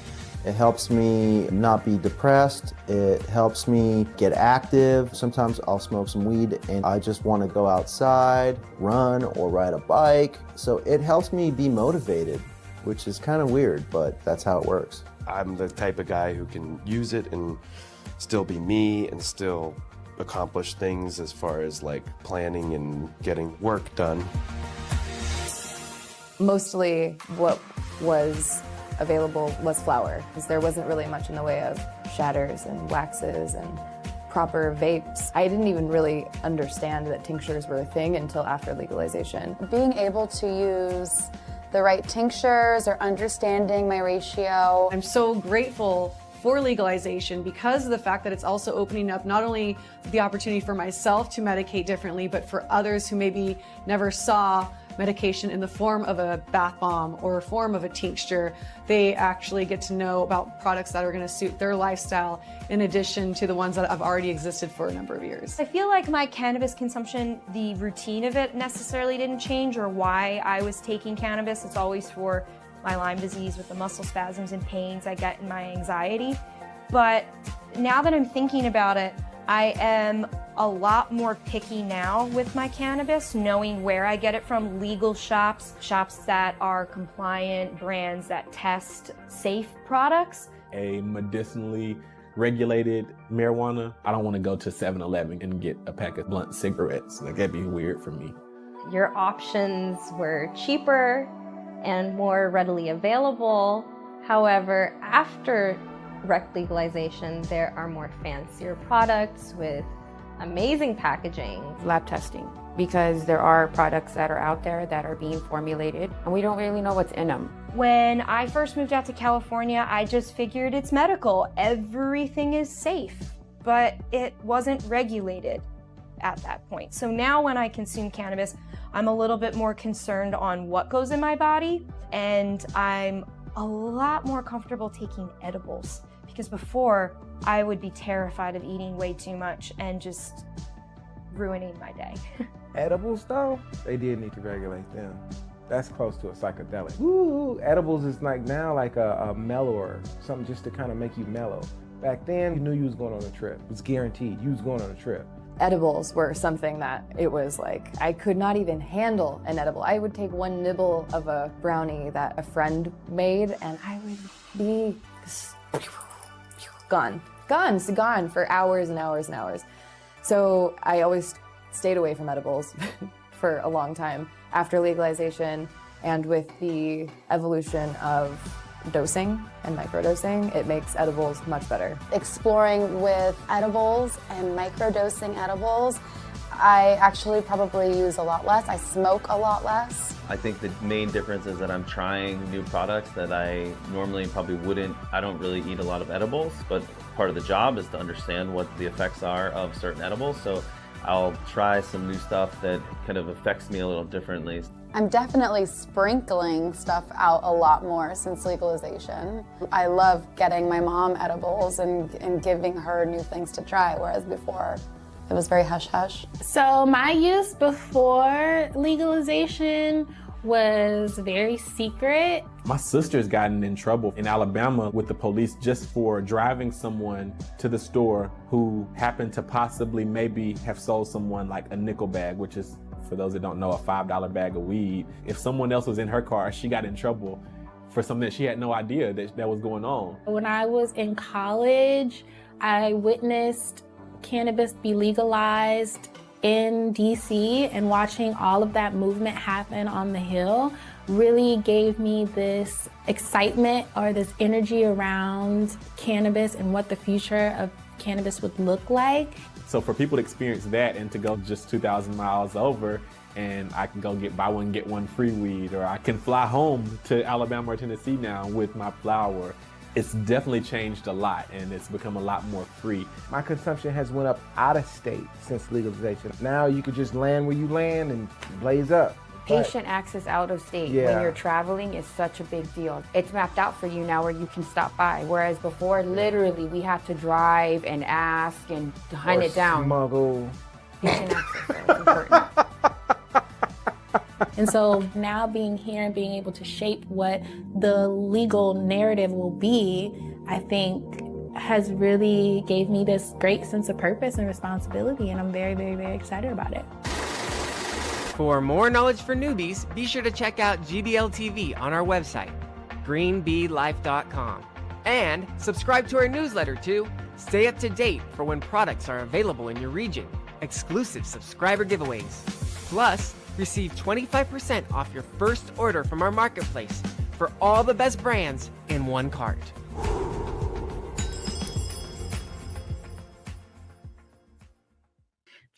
Speaker 19: It helps me not be depressed. It helps me get active. Sometimes I'll smoke some weed and I just want to go outside, run or ride a bike. So it helps me be motivated, which is kind of weird, but that's how it works.
Speaker 9: I'm the type of guy who can use it and still be me and still accomplish things as far as like planning and getting work done.
Speaker 6: Mostly what was available was flour, because there wasn't really much in the way of shatters and waxes and proper vapes. I didn't even really understand that tinctures were a thing until after legalization.
Speaker 12: Being able to use the right tinctures or understanding my ratio.
Speaker 16: I'm so grateful for legalization because of the fact that it's also opening up not only the opportunity for myself to medicate differently, but for others who maybe never saw medication in the form of a bath bomb or a form of a tincture. They actually get to know about products that are going to suit their lifestyle in addition to the ones that have already existed for a number of years.
Speaker 14: I feel like my cannabis consumption, the routine of it necessarily didn't change or why I was taking cannabis. It's always for my Lyme disease with the muscle spasms and pains I get in my anxiety. But now that I'm thinking about it, I am a lot more picky now with my cannabis, knowing where I get it from, legal shops, shops that are compliant, brands that test safe products.
Speaker 5: A medicinally regulated marijuana, I don't want to go to 7-Eleven and get a pack of blunt cigarettes. Like, that'd be weird for me.
Speaker 14: Your options were cheaper and more readily available. However, after rec legalization, there are more fancier products with amazing packaging.
Speaker 17: Lab testing, because there are products that are out there that are being formulated and we don't really know what's in them.
Speaker 14: When I first moved out to California, I just figured it's medical. Everything is safe, but it wasn't regulated at that point. So now when I consume cannabis, I'm a little bit more concerned on what goes in my body, and I'm a lot more comfortable taking edibles, because before I would be terrified of eating way too much and just ruining my day.
Speaker 13: Edibles though, they did need to regulate them. That's close to a psychedelic. Ooh, edibles is like now like a mellower, something just to kind of make you mellow. Back then, you knew you was going on a trip. It was guaranteed you was going on a trip.
Speaker 6: Edibles were something that it was like, I could not even handle an edible. I would take one nibble of a brownie that a friend made and I would be gone for hours and hours and hours. So I always stayed away from edibles for a long time. After legalization and with the evolution of dosing and microdosing, it makes edibles much better.
Speaker 12: Exploring with edibles and microdosing edibles, I actually probably use a lot less. I smoke a lot less.
Speaker 8: I think the main difference is that I'm trying new products that I normally probably wouldn't. I don't really eat a lot of edibles, but part of the job is to understand what the effects are of certain edibles. So I'll try some new stuff that kind of affects me a little differently.
Speaker 12: I'm definitely sprinkling stuff out a lot more since legalization. I love getting my mom edibles and giving her new things to try, whereas before It was very hush hush.
Speaker 11: So my use before legalization was very secret.
Speaker 5: My sister's gotten in trouble in Alabama with the police just for driving someone to the store who happened to possibly maybe have sold someone like a nickel bag, which is, for those that don't know, a $5 bag of weed. If someone else was in her car, she got in trouble for something that she had no idea that was going on.
Speaker 11: When I was in college, I witnessed cannabis be legalized in DC, and watching all of that movement happen on the Hill really gave me this excitement or this energy around cannabis and what the future of cannabis would look like.
Speaker 5: So for people to experience that and to go just 2,000 miles over, and I can go buy one, get one free weed, or I can fly home to Alabama or Tennessee now with my flower. It's definitely changed a lot, and it's become a lot more free.
Speaker 13: My consumption has went up out of state since legalization. Now you could just land where you land and blaze up.
Speaker 17: Patient access out of state when you're traveling is such a big deal. It's mapped out for you now where you can stop by. Whereas before, literally, we had to drive and ask and hunt it down.
Speaker 13: Smuggle.
Speaker 17: Patient access is important.
Speaker 11: And so now being here and being able to shape what the legal narrative will be, I think has really gave me this great sense of purpose and responsibility, and I'm very, very, very excited about it.
Speaker 18: For more knowledge for newbies, be sure to check out GBL TV on our website, greenbeelife.com. And subscribe to our newsletter too. Stay up to date for when products are available in your region, exclusive subscriber giveaways. Plus, receive 25% off your first order from our marketplace for all the best brands in one cart.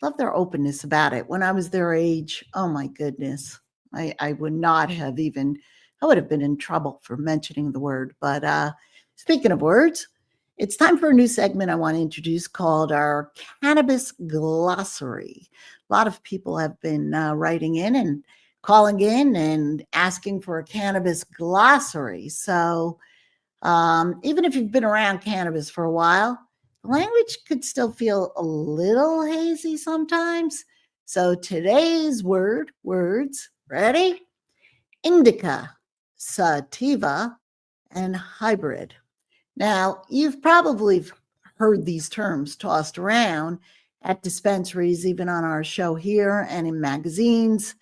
Speaker 1: Love their openness about it. When I was their age, oh my goodness, I would not have even, I would have been in trouble for mentioning the word. But speaking of words, it's time for a new segment I want to introduce called our Cannabis Glossary. A lot of people have been writing in and calling in and asking for a cannabis glossary. So even if you've been around cannabis for a while, the language could still feel a little hazy sometimes. So today's words, ready? Indica, sativa, and hybrid. Now, you've probably heard these terms tossed around at dispensaries, even on our show here and in magazines,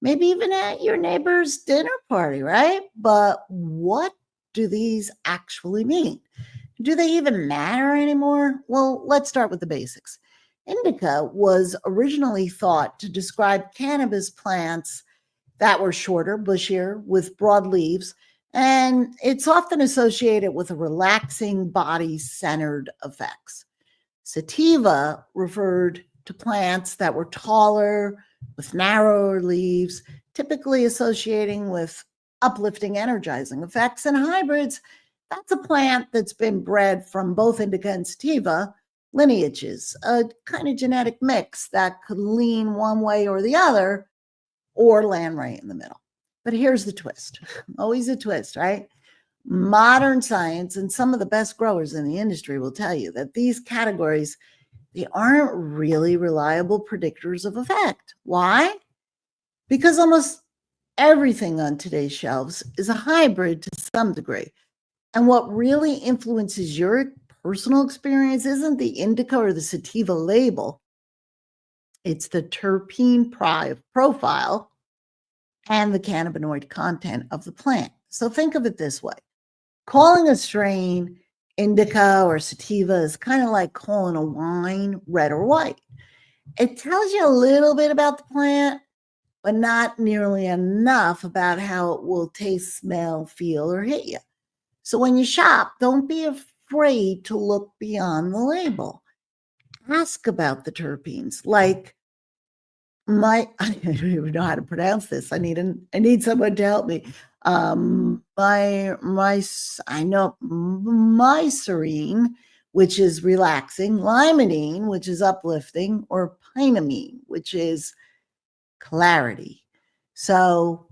Speaker 1: maybe even at your neighbor's dinner party, right? But what do these actually mean? Do they even matter anymore? Well, let's start with the basics. Indica was originally thought to describe cannabis plants that were shorter, bushier, with broad leaves, and it's often associated with a relaxing, body-centered effects. Sativa referred to plants that were taller, with narrower leaves, typically associating with uplifting, energizing effects. And hybrids, that's a plant that's been bred from both indica and sativa lineages, a kind of genetic mix that could lean one way or the other, or land right in the middle. But here's the twist. Always a twist, right? Modern science and some of the best growers in the industry will tell you that these categories, they aren't really reliable predictors of effect. Why? Because almost everything on today's shelves is a hybrid to some degree. And what really influences your personal experience isn't the indica or the sativa label. It's the terpene profile and the cannabinoid content of the plant. So think of it this way. Calling a strain indica or sativa is kind of like calling a wine red or white. It tells you a little bit about the plant, but not nearly enough about how it will taste, smell, feel, or hit you. So when you shop, don't be afraid to look beyond the label. Ask about the terpenes. Like I don't even know how to pronounce this. I need someone to help me. I know mycerne, which is relaxing, limonene, which is uplifting, or pinamine, which is clarity. So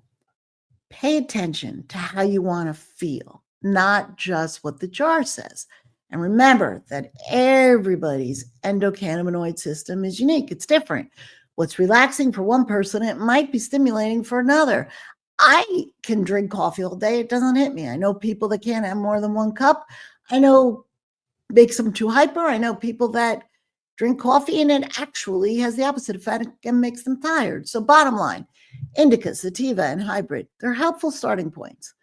Speaker 1: pay attention to how you want to feel, not just what the jar says. And remember that everybody's endocannabinoid system is unique. It's different. What's relaxing for one person, it might be stimulating for another. I can drink coffee all day. It doesn't hit me. I know people that can't have more than one cup. I know makes them too hyper. I know people that drink coffee and it actually has the opposite effect and makes them tired. So bottom line, indica, sativa, and hybrid, they're helpful starting points,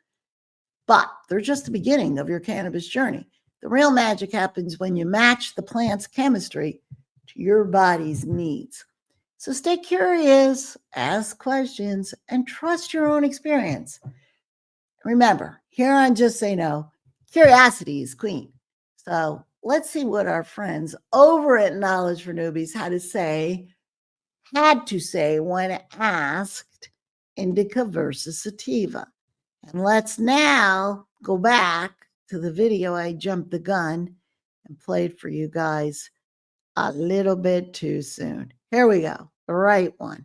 Speaker 1: but they're just the beginning of your cannabis journey. The real magic happens when you match the plant's chemistry to your body's needs. So stay curious, ask questions, and trust your own experience. Remember, here on Just Say No, curiosity is queen. So let's see what our friends over at Knowledge for Newbies had to say when asked indica versus sativa. And let's now go back to the video I jumped the gun and played for you guys a little bit too soon. Here we go, the right one.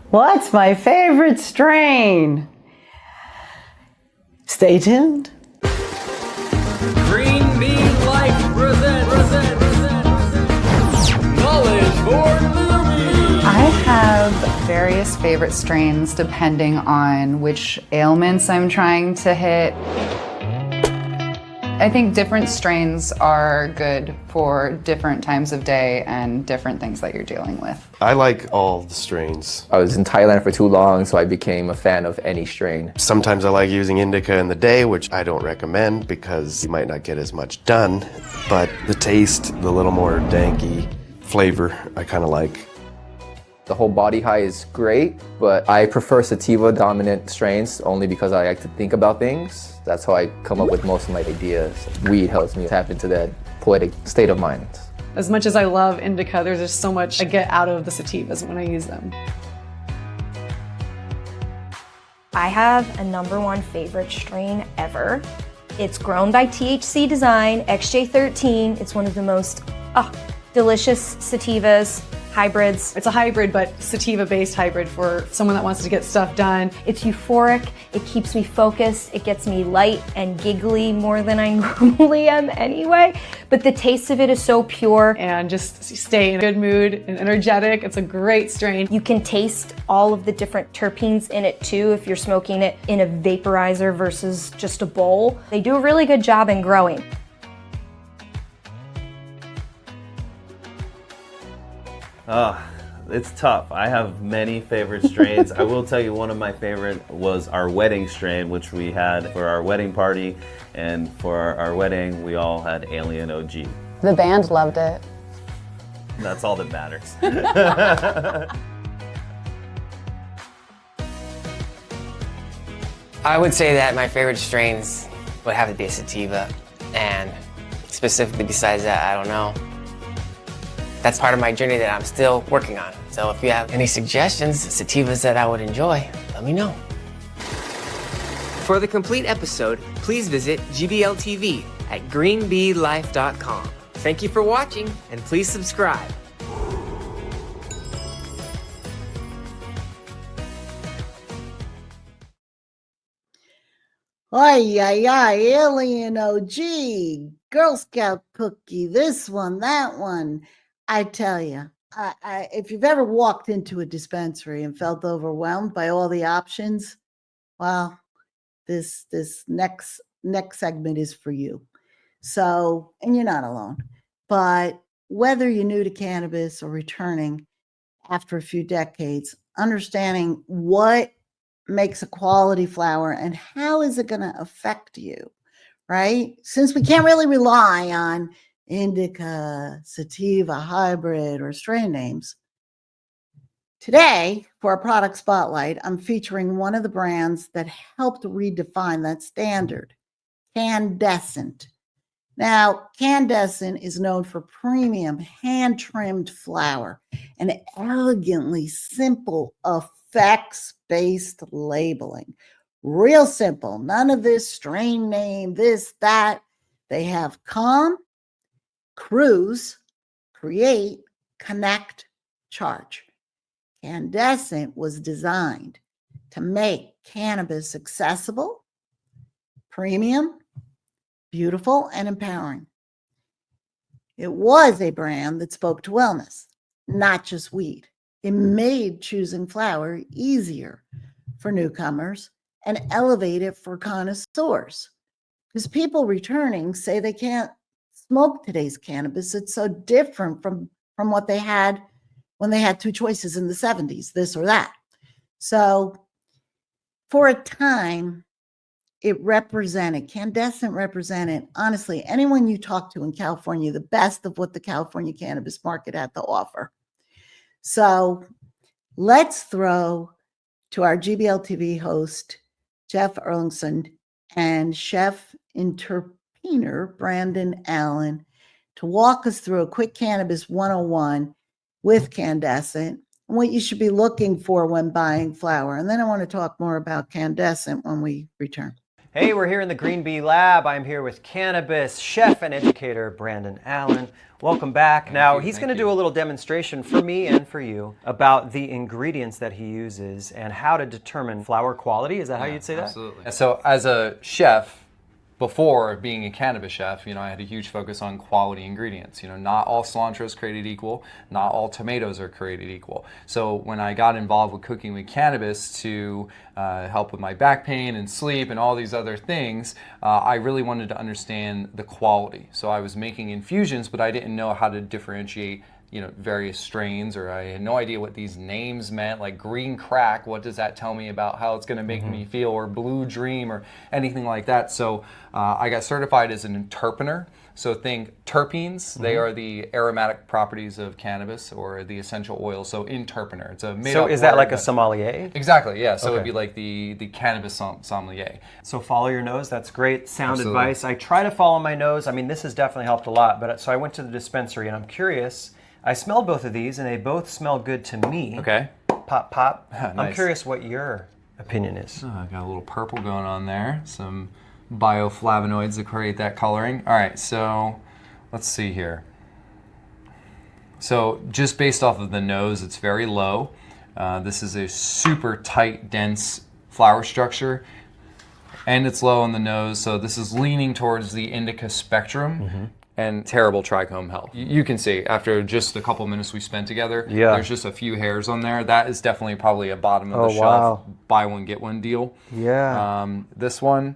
Speaker 20: What's my favorite strain? Stay tuned.
Speaker 7: Green Bee Life presents Knowledge for Newbies.
Speaker 15: I have various favorite strains depending on which ailments I'm trying to hit. I think different strains are good for different times of day and different things that you're dealing with.
Speaker 9: I like all the strains.
Speaker 10: I was in Thailand for too long, so I became a fan of any strain.
Speaker 9: Sometimes I like using indica in the day, which I don't recommend because you might not get as much done, but the taste, the little more danky flavor, I kind of like.
Speaker 10: The whole body high is great, but I prefer sativa dominant strains only because I like to think about things. That's how I come up with most of my ideas. Weed helps me tap into that poetic state of mind.
Speaker 16: As much as I love indica, there's just so much I get out of the sativas when I use them.
Speaker 14: I have a #1 favorite strain ever. It's grown by THC Design, XJ13. It's one of the most delicious sativas, hybrids.
Speaker 16: It's a hybrid, but sativa-based hybrid for someone that wants to get stuff done.
Speaker 14: It's euphoric, it keeps me focused, it gets me light and giggly more than I normally am anyway, but the taste of it is so pure.
Speaker 16: And just stay in a good mood and energetic. It's a great strain.
Speaker 14: You can taste all of the different terpenes in it too if you're smoking it in a vaporizer versus just a bowl. They do a really good job in growing.
Speaker 8: It's tough. I have many favorite strains. I will tell you one of my favorite was our wedding strain, which we had for our wedding party, and for our wedding we all had Alien OG.
Speaker 12: The band loved it.
Speaker 8: That's all that matters.
Speaker 18: I would say that my favorite strains would have to be a sativa, and specifically besides that, I don't know. That's part of my journey that I'm still working on. So if you have any suggestions, sativas that I would enjoy, let me know. For the complete episode, please visit GBL TV at greenbeelife.com. Thank you for watching, and please subscribe.
Speaker 1: Ay, ay, ay, Alien OG, Girl Scout cookie, this one, that one. I tell you, if you've ever walked into a dispensary and felt overwhelmed by all the options, well, this next segment is for you. So, and you're not alone. But whether you're new to cannabis or returning after a few decades, understanding what makes a quality flower and how is it going to affect you, right? Since we can't really rely on indica, sativa, hybrid, or strain names. Today, for our product spotlight, I'm featuring one of the brands that helped redefine that standard, Candescent. Now, Candescent is known for premium, hand-trimmed flower and elegantly simple effects-based labeling. Real simple, none of this strain name, this, that. They have calm, cruise, create, connect, charge. Candescent was designed to make cannabis accessible, premium, beautiful, and empowering. It was a brand that spoke to wellness, not just weed. It made choosing flower easier for newcomers and elevate it for connoisseurs. Because people returning say they can't smoke today's cannabis. It's so different from what they had when they had two choices in the 70s, this or that. So for a time, Candescent represented, honestly, anyone you talk to in California, the best of what the California cannabis market had to offer. So let's throw to our GBL TV host, Jeff Erlingson, and chef entrepreneur Brandon Allen to walk us through a quick Cannabis 101 with Candescent and what you should be looking for when buying flower. And then I want to talk more about Candescent when we return.
Speaker 21: Hey, we're here in the Green Bee Lab. I'm here with cannabis chef and educator Brandon Allen. Welcome back. Now, he's going to do a little demonstration for me and for you about the ingredients that he uses and how to determine flower quality. Is that how you'd say that?
Speaker 22: Absolutely. So as a chef, before being a cannabis chef, I had a huge focus on quality ingredients. Not all cilantro is created equal, not all tomatoes are created equal. So when I got involved with cooking with cannabis to help with my back pain and sleep and all these other things, I really wanted to understand the quality. So I was making infusions, but I didn't know how to differentiate various strains, or I had no idea what these names meant, like green crack, what does that tell me about how it's gonna make me feel, or blue dream, or anything like that. So I got certified as an interpener. So think terpenes, they are the aromatic properties of cannabis, or the essential oils. So interpener, it's a made up
Speaker 21: So is that
Speaker 22: word,
Speaker 21: like a
Speaker 22: but-
Speaker 21: sommelier?
Speaker 22: Exactly, yeah. So
Speaker 21: Okay.
Speaker 22: it'd be like the cannabis sommelier.
Speaker 21: So follow your nose, that's great sound
Speaker 22: Absolutely.
Speaker 21: advice. I try to follow my nose. I mean, this has definitely helped a lot, but so I went to the dispensary and I'm curious. I smelled both of these and they both smell good to me.
Speaker 22: Okay.
Speaker 21: Pop, pop.
Speaker 22: Nice.
Speaker 21: I'm curious what your opinion is.
Speaker 22: Oh, I got a little purple going on there. Some bioflavonoids that create that coloring. All right, so let's see here. So just based off of the nose, it's very low. This is a super tight, dense flower structure, and it's low on the nose. So this is leaning towards the indica spectrum. And terrible trichome health. You can see after just a couple minutes we spent together, there's just a few hairs on there. That is definitely probably a bottom of the shelf,
Speaker 21: wow.
Speaker 22: buy one, get one deal.
Speaker 21: Yeah.
Speaker 22: This one,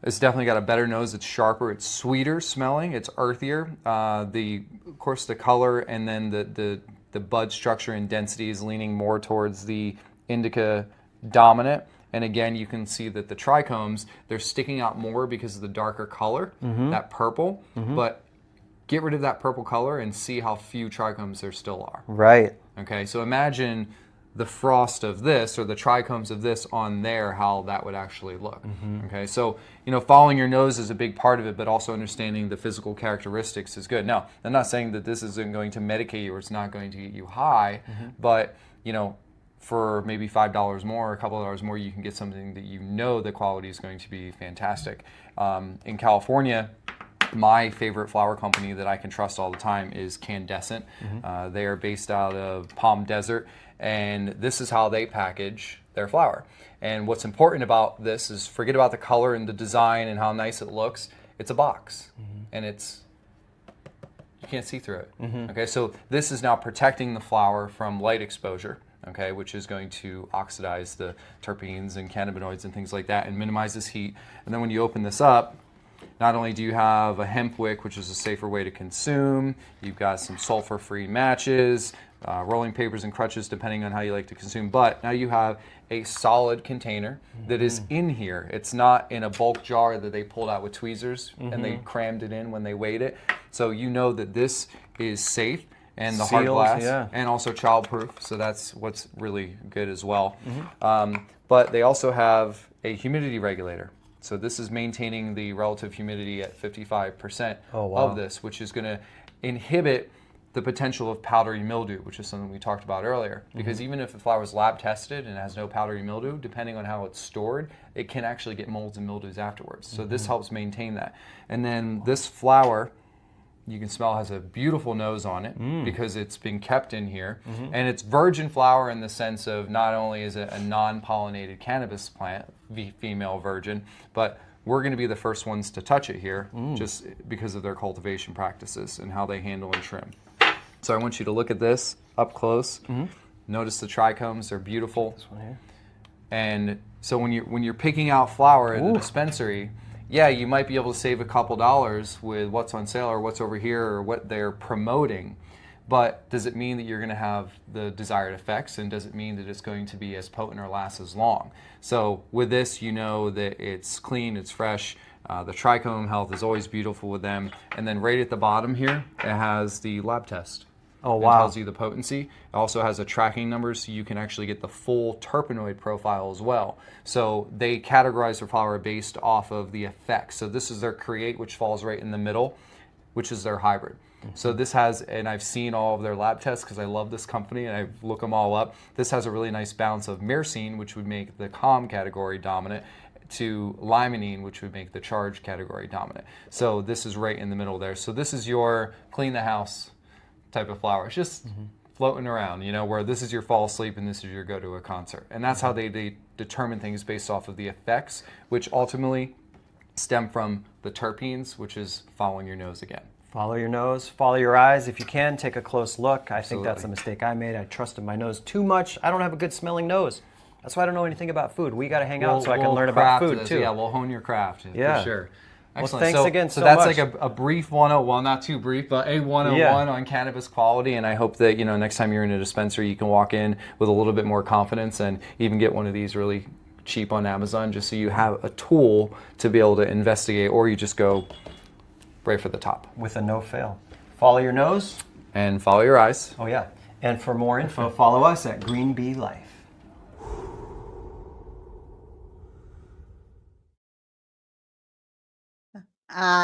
Speaker 22: it's definitely got a better nose. It's sharper, it's sweeter smelling, it's earthier. Of course, the color and then the bud structure and density is leaning more towards the indica dominant. And again, you can see that the trichomes, they're sticking out more because of the darker color, that purple. But get rid of that purple color and see how few trichomes there still are.
Speaker 21: Right.
Speaker 22: Okay, so imagine the frost of this, or the trichomes of this on there, how that would actually look. Okay, so following your nose is a big part of it, but also understanding the physical characteristics is good. Now, I'm not saying that this isn't going to medicate you or it's not going to get you high, but for maybe $5 more, a couple of dollars more, you can get something that the quality is going to be fantastic. In California, my favorite flower company that I can trust all the time is Candescent. They are based out of Palm Desert, and this is how they package their flower. And what's important about this is, forget about the color and the design and how nice it looks. It's a box, and you can't see through it. Okay, so this is now protecting the flower from light exposure. Okay, which is going to oxidize the terpenes and cannabinoids and things like that and minimizes heat. And then when you open this up, not only do you have a hemp wick, which is a safer way to consume, you've got some sulfur-free matches, rolling papers and crutches, depending on how you like to consume, but now you have a solid container that is in here. It's not in a bulk jar that they pulled out with tweezers and they crammed it in when they weighed it. So you know that this is safe. And the hard
Speaker 21: Sealed,
Speaker 22: glass,
Speaker 21: yeah.
Speaker 22: and also childproof, so that's what's really good as well. But they also have a humidity regulator. So this is maintaining the relative humidity at 55% of this, which is going to inhibit the potential of powdery mildew, which is something we talked about earlier. Because even if the flower is lab tested and has no powdery mildew, depending on how it's stored, it can actually get molds and mildews afterwards. So this helps maintain that. And then this flower You can smell it has a beautiful nose on it because it's been kept in here. And it's virgin flower in the sense of not only is it a non-pollinated cannabis plant, female virgin, but we're going to be the first ones to touch it here just because of their cultivation practices and how they handle and trim. So I want you to look at this up close. Notice the trichomes, they're beautiful.
Speaker 21: This one here.
Speaker 22: And so when you're picking out flower at the dispensary, yeah, you might be able to save a couple dollars with what's on sale or what's over here or what they're promoting. But does it mean that you're going to have the desired effects, and does it mean that it's going to be as potent or last as long? So with this, you know that it's clean, it's fresh. The trichome health is always beautiful with them. And then right at the bottom here, it has the lab test.
Speaker 21: Oh,
Speaker 22: It
Speaker 21: wow.
Speaker 22: tells you the potency. It also has a tracking number so you can actually get the full terpenoid profile as well. So they categorize their flower based off of the effects. So this is their create, which falls right in the middle, which is their hybrid. So this has, and I've seen all of their lab tests because I love this company and I look them all up. This has a really nice balance of myrcene, which would make the calm category dominant, to limonene, which would make the charge category dominant. So this is right in the middle there. So this is your clean the house type of flower. It's just floating around, you know, where this is your fall asleep and this is your go to a concert. And that's how they determine things based off of the effects, which ultimately stem from the terpenes, which is following your nose again.
Speaker 21: Follow your nose, follow your eyes. If you can, take a close look. I think that's a
Speaker 22: Absolutely.
Speaker 21: mistake I made. I trusted my nose too much. I don't have a good smelling nose. That's why I don't know anything about food. We got to hang out so I can
Speaker 22: We'll
Speaker 21: learn about
Speaker 22: craft
Speaker 21: food
Speaker 22: this.
Speaker 21: too.
Speaker 22: Yeah, we'll hone your craft
Speaker 21: Yeah.
Speaker 22: for sure.
Speaker 21: Well,
Speaker 22: Excellent.
Speaker 21: thanks again so
Speaker 22: that's
Speaker 21: much.
Speaker 22: like a brief 101, well, not too brief, but a 101 on cannabis quality. And I hope that, you know, next time you're in a dispensary, you can walk in with a little bit more confidence and even get one of these really cheap on Amazon, just so you have a tool to be able to investigate, or you just go right for the top.
Speaker 21: With a no fail. Follow your nose.
Speaker 22: And follow your eyes.
Speaker 21: Oh yeah. And for more info, follow us at Green Bee Life.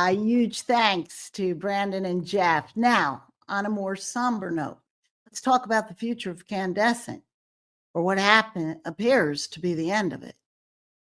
Speaker 1: Huge thanks to Brandon and Jeff. Now, on a more somber note, let's talk about the future of Candescent, or what appears to be the end of it.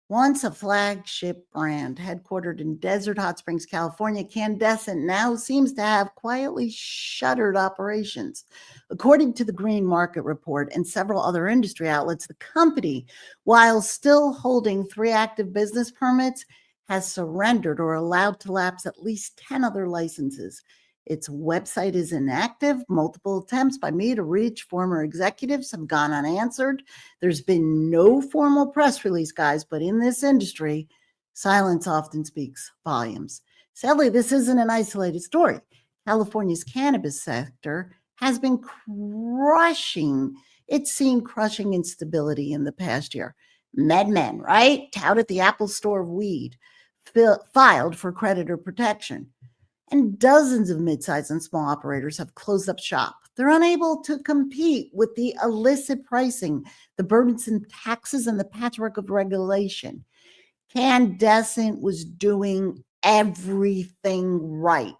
Speaker 1: Once a flagship brand headquartered in Desert Hot Springs, California, Candescent now seems to have quietly shuttered operations. According to the Green Market Report and several other industry outlets, the company, while still holding 3 active business permits, has surrendered or allowed to lapse at least 10 other licenses. Its website is inactive. Multiple attempts by me to reach former executives have gone unanswered. There's been no formal press release, guys, but in this industry, silence often speaks volumes. Sadly, this isn't an isolated story. California's cannabis sector has been crushing. It's seen crushing instability in the past year. MedMen, right? Touted the Apple Store of weed, filed for creditor protection. And dozens of mid-sized and small operators have closed up shop. They're unable to compete with the illicit pricing, the burdensome taxes, and the patchwork of regulation. Candescent was doing everything right,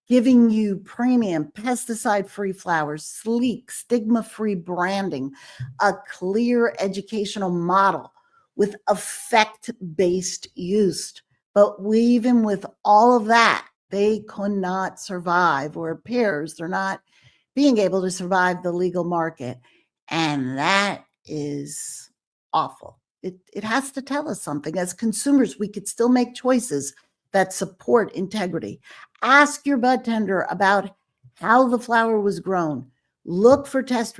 Speaker 1: giving you premium pesticide-free flowers, sleek, stigma-free branding, a clear educational model with effect-based use. But even with all of that, they could not survive, or appears they're not being able to survive the legal market. And that is awful. It has to tell us something. As consumers, we could still make choices that support integrity. Ask your bud tender about how the flower was grown. Look for test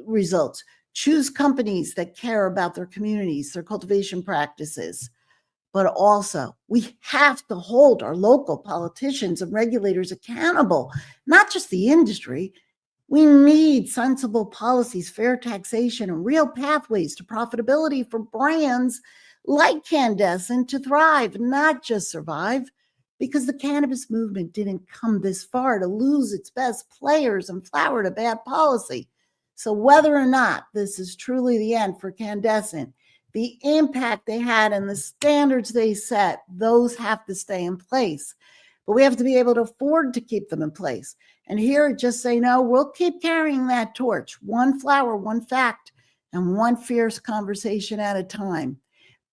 Speaker 1: results. Choose companies that care about their communities, their cultivation practices. But also, we have to hold our local politicians and regulators accountable, not just the industry. We need sensible policies, fair taxation, and real pathways to profitability for brands like Candescent to thrive, not just survive, because the cannabis movement didn't come this far to lose its best players and flower to bad policy. So whether or not this is truly the end for Candescent, the impact they had and the standards they set, those have to stay in place. But we have to be able to afford to keep them in place. And here at Just Say No, we'll keep carrying that torch, one flower, one fact, and one fierce conversation at a time.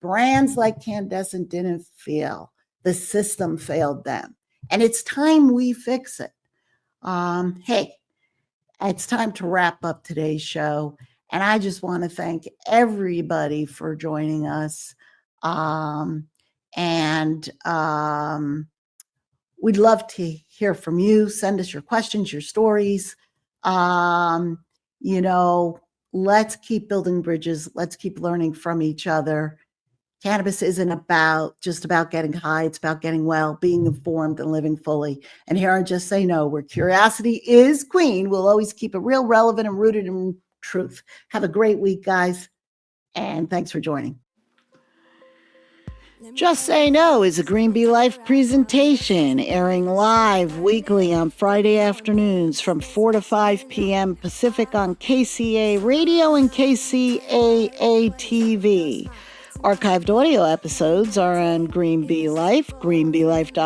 Speaker 1: Brands like Candescent didn't fail. The system failed them. And it's time we fix it. Hey, it's time to wrap up today's show. And I just want to thank everybody for joining us. We'd love to hear from you. Send us your questions, your stories. Let's keep building bridges. Let's keep learning from each other. Cannabis isn't just about getting high. It's about getting well, being informed, and living fully. And here on Just Say No, where curiosity is queen, we'll always keep it real, relevant, and rooted in truth. Have a great week, guys. And thanks for joining. Just Say No is a Green Bee Life presentation airing live weekly on Friday afternoons from 4 to 5 p.m. Pacific on KCA Radio and KCAA TV. Archived audio episodes are on Green Bee Life, greenbeelife.com.